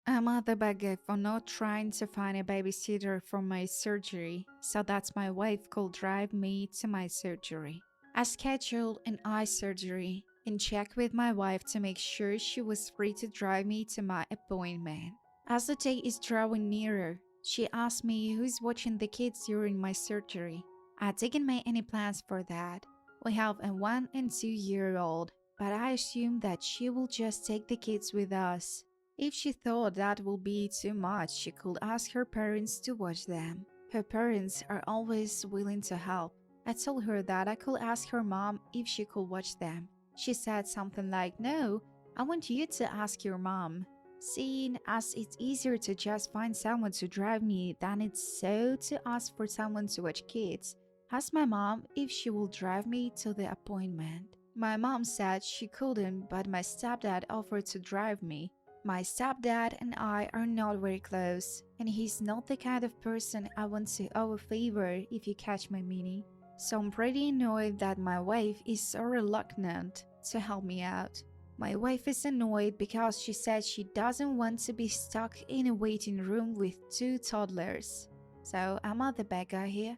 I'm at the bad for not trying to find a babysitter for my surgery, so that my wife could drive me to my surgery. I scheduled an eye surgery and checked with my wife to make sure she was free to drive me to my appointment. As the day is drawing nearer, she asked me who's watching the kids during my surgery. I didn't make any plans for that. We have a 1 and 2 year old, but I assumed that she will just take the kids with us. If she thought that would be too much, she could ask her parents to watch them. Her parents are always willing to help. I told her that I could ask her mom if she could watch them. She said something like, "No, I want you to ask your mom." Seeing as it's easier to just find someone to drive me than it's so to ask for someone to watch kids, asked my mom if she will drive me to the appointment. My mom said she couldn't, but my stepdad offered to drive me. My stepdad and I are not very close, and he's not the kind of person I want to owe a favor, if you catch my meaning. So I'm pretty annoyed that my wife is so reluctant to help me out. My wife is annoyed because she said she doesn't want to be stuck in a waiting room with two toddlers. So am I the bad guy here?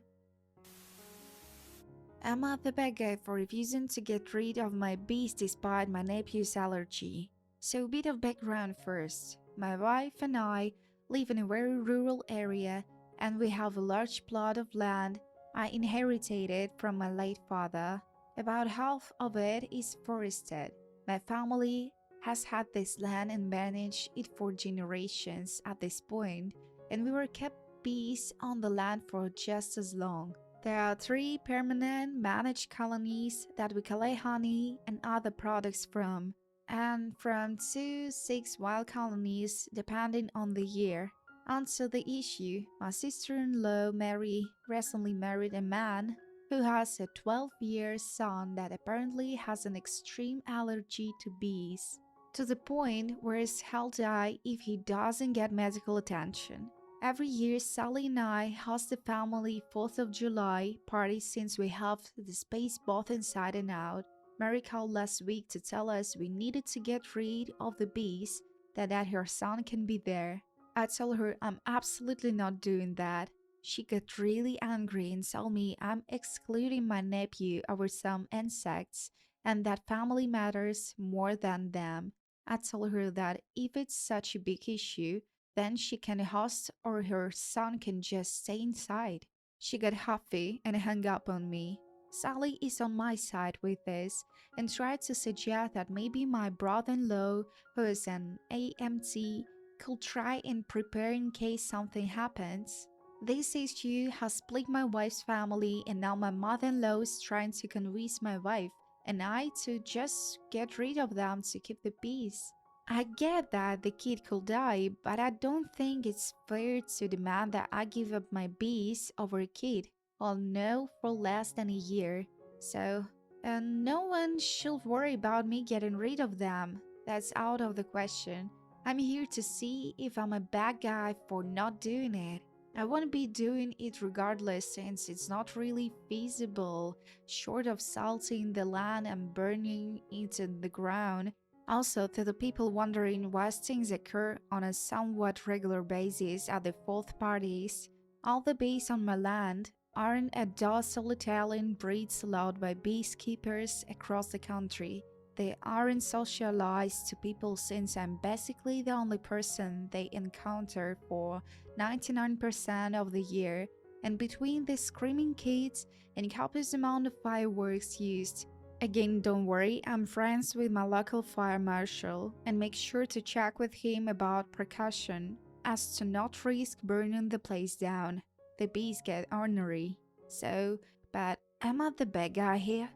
Am I the bad guy for refusing to get rid of my bees despite my nephew's allergy? So a bit of background first. My wife and I live in a very rural area and we have a large plot of land I inherited it from my late father. About half of it is forested. My family has had this land and managed it for generations at this point, and we were kept bees on the land for just as long. There are 3 permanent managed colonies that we collect honey and other products from, and from 2 to 6 wild colonies depending on the year. Answer the issue, my sister-in-law Mary recently married a man who has a 12-year son that apparently has an extreme allergy to bees, to the point where he'll die if he doesn't get medical attention. Every year, Sally and I host a family 4th of July party since we have the space both inside and out. Mary called last week to tell us we needed to get rid of the bees, that her son can be there. I told her I'm absolutely not doing that. She got really angry and told me I'm excluding my nephew over some insects and that family matters more than them. I told her that if it's such a big issue, then she can host or her son can just stay inside. She got huffy and hung up on me. Sally is on my side with this and tried to suggest that maybe my brother-in-law, who is an AMT, could try and prepare in case something happens. This issue has split my wife's family, and now my mother-in-law is trying to convince my wife and I to just get rid of them to keep the peace. I get that the kid could die, but I don't think it's fair to demand that I give up my bees over a kid, well, no, for less than a year. So, no one should worry about me getting rid of them. That's out of the question. I'm here to see if I'm a bad guy for not doing it. I won't be doing it regardless since it's not really feasible, short of salting the land and burning it in the ground. Also, to the people wondering why things occur on a somewhat regular basis at the fourth parties, all the bees on my land aren't a docile Italian breeds allowed by beekeepers across the country. They aren't socialized to people since I'm basically the only person they encounter for 99% of the year, and between the screaming kids and copious amount of fireworks used. Again, don't worry, I'm friends with my local fire marshal and make sure to check with him about precaution as to not risk burning the place down. The bees get ornery. So, but am I the bad guy here?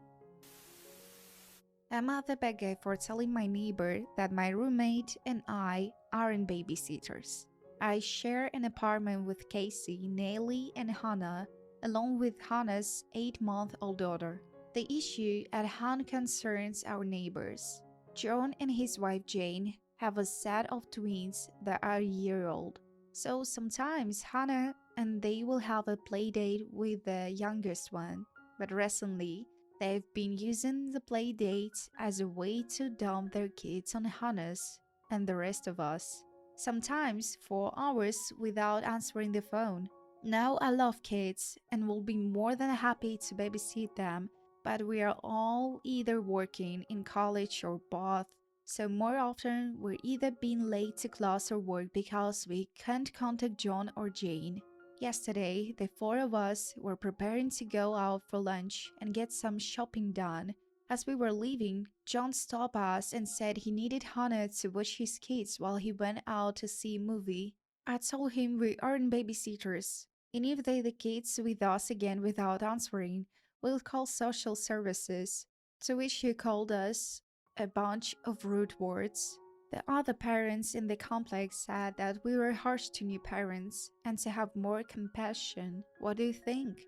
Am I the bad guy for telling my neighbor that my roommate and I aren't babysitters? I share an apartment with Casey, Nelly, and Hannah, along with Hannah's 8-month-old daughter. The issue at hand concerns our neighbors. John and his wife Jane have a set of twins that are a year old. So sometimes Hannah and they will have a play date with the youngest one. But recently, they've been using the play dates as a way to dump their kids on Hannah's and the rest of us. sometimes for hours without answering the phone. Now I love kids and will be more than happy to babysit them, but we are all either working in college or both, so more often we're either being late to class or work because we can't contact John or Jane. Yesterday, the four of us were preparing to go out for lunch and get some shopping done. As we were leaving, John stopped us and said he needed Hannah to watch his kids while he went out to see a movie. I told him we aren't babysitters, and if they the kids with us again without answering, we'll call social services. To which he called us a bunch of rude words. The other parents in the complex said that we were harsh to new parents and to have more compassion. What do you think?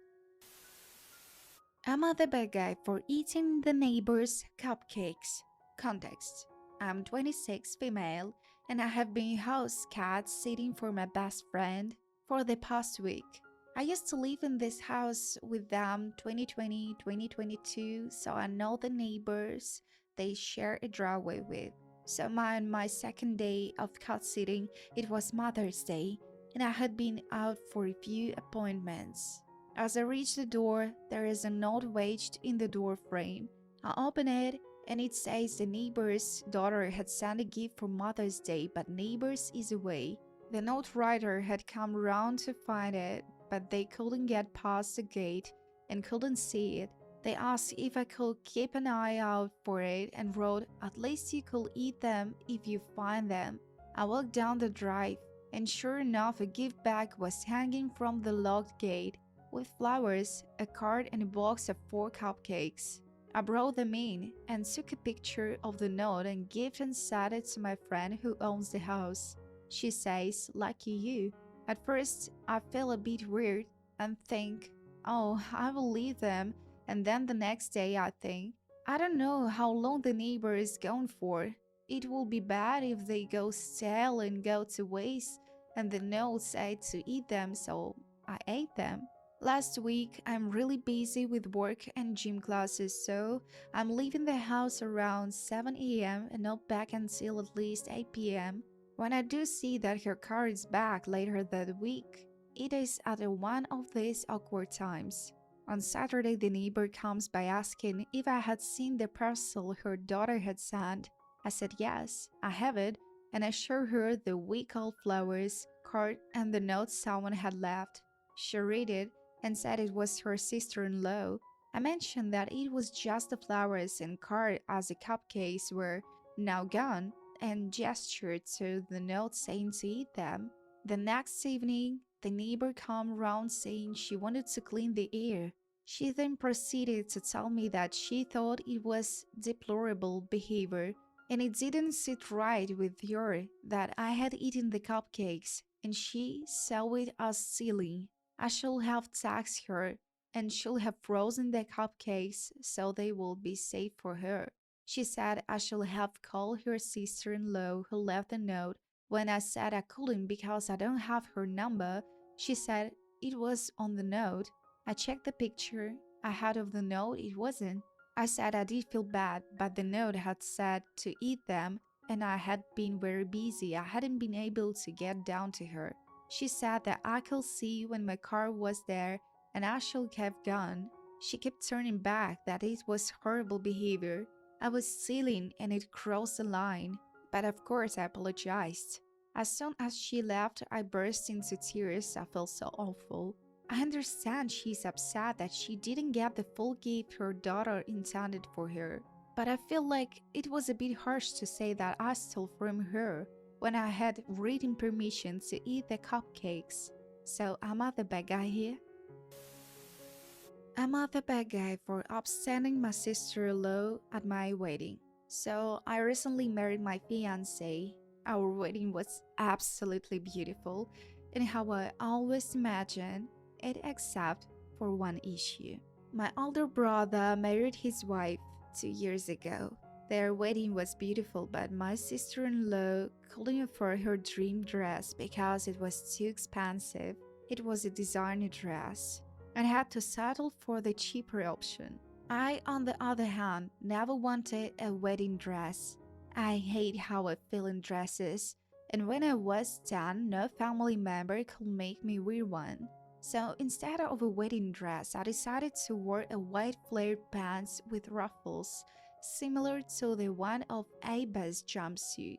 Am I the bad guy for eating the neighbor's cupcakes? Context: I'm 26, female, and I have been house cat sitting for my best friend for the past week. I used to live in this house with them 2020, 2022, so I know the neighbors they share a driveway with. So on my second day of cat sitting, it was Mother's Day, and I had been out for a few appointments. As I reach the door, there is a note wedged in the door frame. I open it, and it says the neighbor's daughter had sent a gift for Mother's Day, but neighbors is away. The note writer had come round to find it, but they couldn't get past the gate and couldn't see it. They asked if I could keep an eye out for it and wrote, "At least you could eat them if you find them." I walked down the drive, and sure enough, a gift bag was hanging from the locked gate, with flowers, a card, and a box of 4 cupcakes. I brought them in and took a picture of the note and gift and sent it to my friend who owns the house. She says, "Lucky you." At first, I feel a bit weird and think, "Oh, I will leave them." And then the next day, I think, I don't know how long the neighbor is gone for. It will be bad if they go stale and go to waste. And the note said to eat them, so I ate them. Last week, I'm really busy with work and gym classes, so I'm leaving the house around 7 a.m. and not back until at least 8 p.m. When I do see that her car is back later that week, it is at one of these awkward times. On Saturday, the neighbor comes by asking if I had seen the parcel her daughter had sent. I said yes, I have it, and I showed her the week-old flowers, card, and the note someone had left. She read it and said it was her sister-in-law. I mentioned that it was just the flowers and card as the cupcakes were now gone, and gestured to the note saying to eat them. The next evening, the neighbor came round saying she wanted to clean the air. She then proceeded to tell me that she thought it was deplorable behavior, and it didn't sit right with her that I had eaten the cupcakes, and she saw it as silly. I should have taxed her and should have frozen the cupcakes so they would be safe for her. She said I should have called her sister-in-law who left the note. When I said I couldn't because I don't have her number, she said it was on the note. I checked the picture I had of the note, it wasn't. I said I did feel bad, but the note had said to eat them, and I had been very busy. I hadn't been able to get down to her. She said that I could see when my car was there and I should have gone. She kept turning back that it was horrible behavior. I was silly and it crossed the line, but of course I apologized. As soon as she left, I burst into tears. I felt so awful. I understand she's upset that she didn't get the full gift her daughter intended for her, but I feel like it was a bit harsh to say that I stole from her when I had written permission to eat the cupcakes. So am I the bad guy here? Am I the bad guy for upstanding my sister-in-law at my wedding? So I recently married my fiancé. Our wedding was absolutely beautiful and how I always imagined it, except for one issue. My older brother married his wife 2 years ago. Their wedding was beautiful, but my sister-in-law couldn't afford her dream dress because it was too expensive. It was a designer dress and had to settle for the cheaper option. I, on the other hand, never wanted a wedding dress. I hate how I feel in dresses. And when I was 10, no family member could make me wear one. So instead of a wedding dress, I decided to wear a white flared pants with ruffles, similar to the one of Ava's jumpsuit.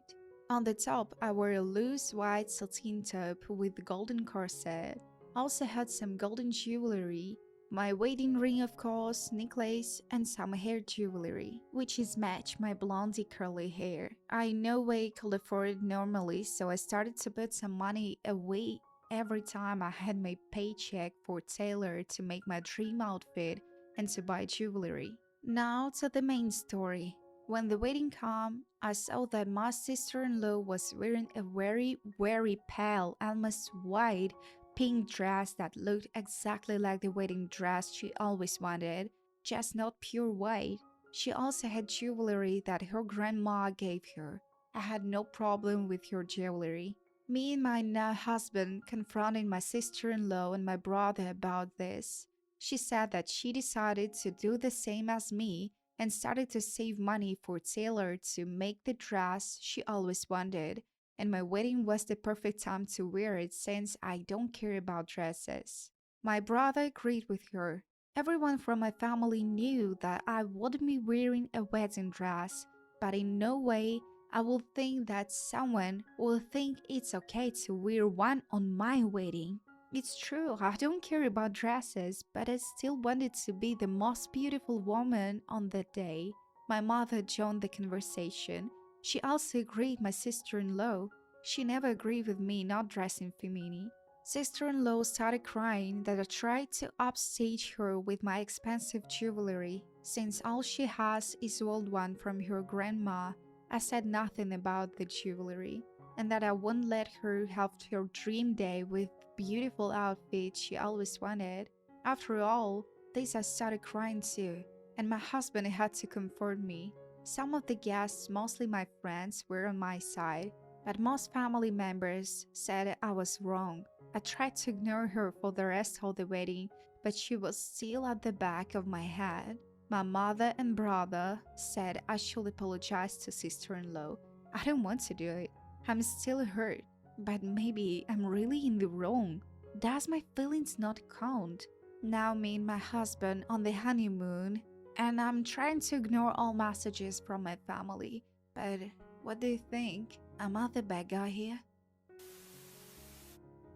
On the top, I wore a loose white satin top with golden corset. I also had some golden jewelry, my wedding ring of course, necklace, and some hair jewelry, which is match my blondie curly hair. I no way could afford it normally, so I started to put some money away every time I had my paycheck for tailor to make my dream outfit and to buy jewelry. Now to the main story. When the wedding came, I saw that my sister-in-law was wearing a very pale, almost white, pink dress that looked exactly like the wedding dress she always wanted, just not pure white. She also had jewelry that her grandma gave her. I had no problem with her jewelry. Me and my now husband confronted my sister-in-law and my brother about this. She said that she decided to do the same as me and started to save money for tailor to make the dress she always wanted, and my wedding was the perfect time to wear it since I don't care about dresses. My brother agreed with her. Everyone from my family knew that I wouldn't be wearing a wedding dress, but in no way I would think that someone will think it's okay to wear one on my wedding. It's true, I don't care about dresses, but I still wanted to be the most beautiful woman on that day. My mother joined the conversation. She also agreed my sister-in-law. She never agreed with me not dressing feminine. Sister-in-law started crying that I tried to upstage her with my expensive jewelry, since all she has is old one from her grandma. I said nothing about the jewelry, and that I wouldn't let her have her dream day with beautiful outfit she always wanted. After all, this I started crying too, and my husband had to comfort me. Some of the guests, mostly my friends, were on my side, but most family members said I was wrong. I tried to ignore her for the rest of the wedding, but she was still at the back of my head. My mother and brother said I should apologize to sister-in-law. I don't want to do it. I'm still hurt, but maybe I'm really in the wrong. Does my feelings not count? Now me and my husband on the honeymoon, and I'm trying to ignore all messages from my family. But what do you think? Am I the bad guy here?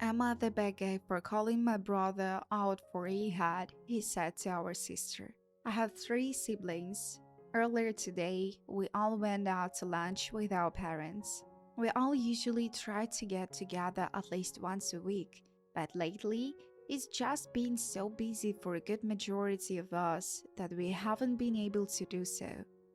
Am I the bad guy for calling my brother out for AITA? He said to our sister. I have three siblings. Earlier today, we all went out to lunch with our parents. We all usually try to get together at least once a week, but lately, it's just been so busy for a good majority of us that we haven't been able to do so.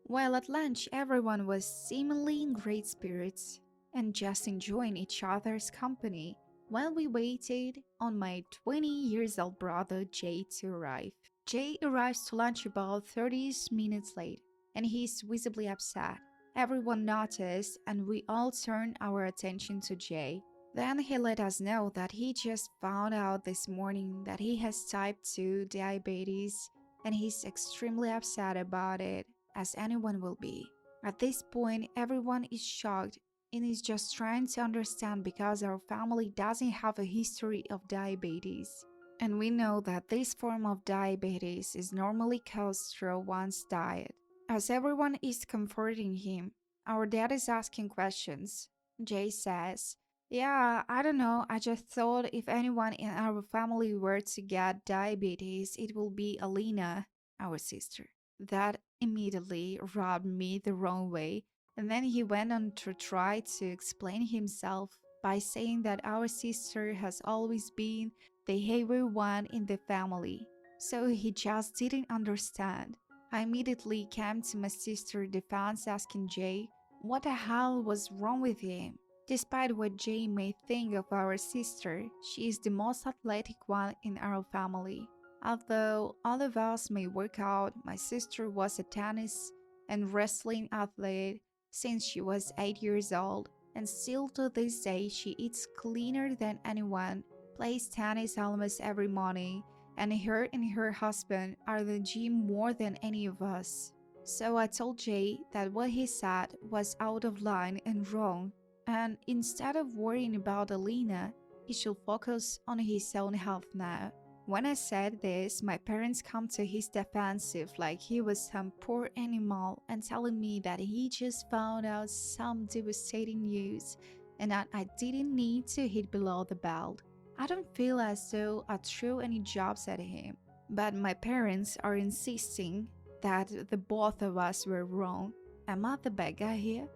While at lunch, everyone was seemingly in great spirits and just enjoying each other's company while we waited on my 20 years old brother Jay to arrive. Jay arrives to lunch about 30 minutes late, and he's visibly upset. Everyone noticed, and we all turned our attention to Jay. Then he let us know that he just found out this morning that he has type 2 diabetes, and he's extremely upset about it, as anyone will be. At this point, everyone is shocked and is just trying to understand because our family doesn't have a history of diabetes. And we know that this form of diabetes is normally caused through one's diet. As everyone is comforting him, our dad is asking questions. Jay says, "Yeah, I don't know, I just thought if anyone in our family were to get diabetes, it will be Alina, our sister." That immediately rubbed me the wrong way, and then he went on to try to explain himself by saying that our sister has always been the heavier one in the family, so he just didn't understand. I immediately came to my sister's defense asking Jay what the hell was wrong with him. Despite what Jay may think of our sister, she is the most athletic one in our family. Although all of us may work out, my sister was a tennis and wrestling athlete since she was 8 years old, and still to this day she eats cleaner than anyone, plays tennis almost every morning, and her husband are the gym more than any of us. So I told Jay that what he said was out of line and wrong, And instead of worrying about Alina, he should focus on his own health now. When I said this, my parents come to his defensive like he was some poor animal and telling me that he just found out some devastating news and that I didn't need to hit below the belt. I don't feel as though I threw any jobs at him, but my parents are insisting that the both of us were wrong. Am I the bad guy here?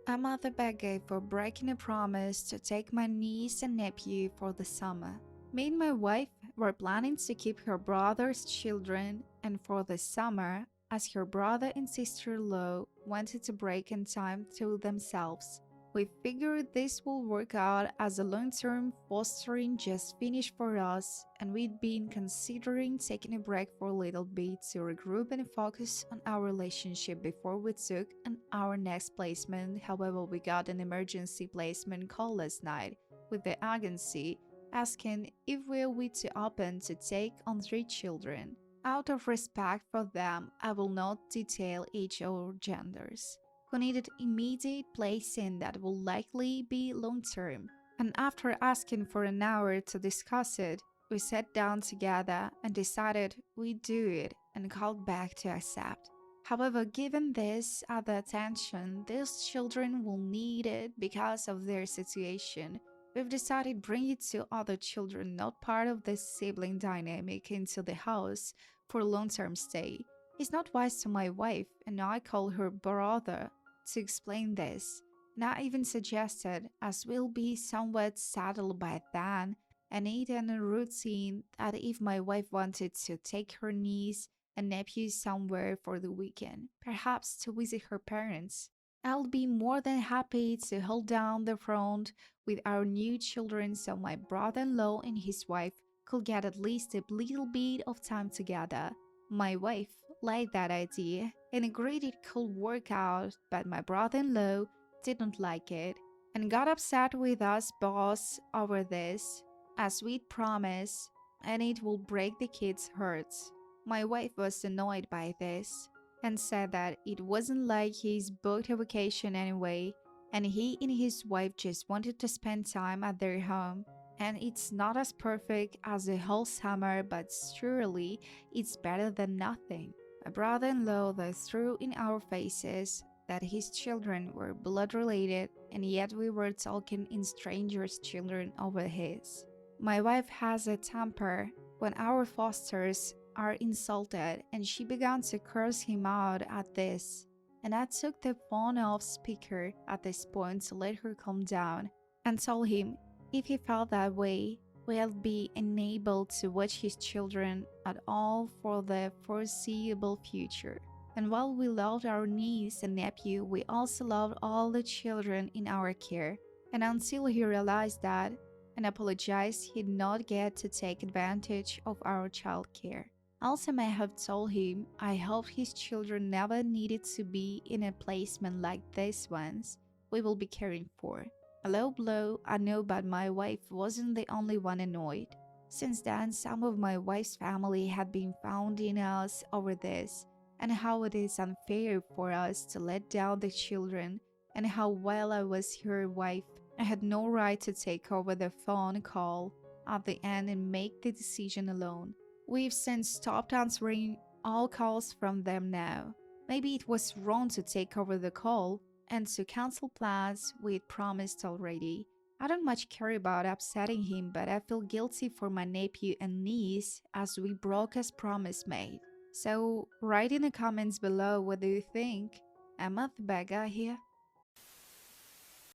I'm at the bad guy for breaking a promise to take my niece and nephew for the summer. Me and my wife were planning to keep her brother's children, and for the summer, as her brother and sister-in-law wanted to break in time to themselves. We figured this will work out as a long-term fostering just finished for us, and we'd been considering taking a break for a little bit to regroup and focus on our relationship before we took on our next placement. However, we got an emergency placement call last night with the agency asking if we're to open to take on 3 children. Out of respect for them, I will not detail age or genders. Who needed immediate placing that will likely be long term. And after asking for an hour to discuss it, we sat down together and decided we'd do it and called back to accept. However, given this other attention these children will need it because of their situation, we've decided bring it to other children not part of this sibling dynamic into the house for long-term stay. It's not wise to my wife, and I call her brother to explain this. And I even suggested, as we'll be somewhat settled by then, and it and a routine that if my wife wanted to take her niece and nephew somewhere for the weekend, perhaps to visit her parents, I'll be more than happy to hold down the front with our new children so my brother-in-law and his wife could get at least a little bit of time together. My wife liked that idea and agreed it could work out, but my brother-in-law didn't like it and got upset with us boss over this, as we'd promised, and it will break the kids' hearts. My wife was annoyed by this and said that it wasn't like he's booked a vacation anyway, and he and his wife just wanted to spend time at their home. And it's not as perfect as the whole summer, but surely it's better than nothing. My brother-in-law though threw in our faces that his children were blood related, and yet we were talking in strangers' children over his. My wife has a temper when our fosters are insulted, and she began to curse him out at this. And I took the phone off speaker at this point to let her calm down and told him if he felt that way, we'll be unable to watch his children at all for the foreseeable future. And while we loved our niece and nephew, we also loved all the children in our care. And until he realized that and apologized, he'd not get to take advantage of our child care. Also, may have told him I hoped his children never needed to be in a placement like this ones we will be caring for. A low blow, I know, but my wife wasn't the only one annoyed. Since then, some of my wife's family had been founding us over this, and how it is unfair for us to let down the children, and how while I was her wife, I had no right to take over the phone call at the end and make the decision alone. We've since stopped answering all calls from them now. Maybe it was wrong to take over the call and to cancel plans we'd promised already. I don't much care about upsetting him, but I feel guilty for my nephew and niece as we broke as promise made. So write in the comments below what do you think? Am I the bad guy here?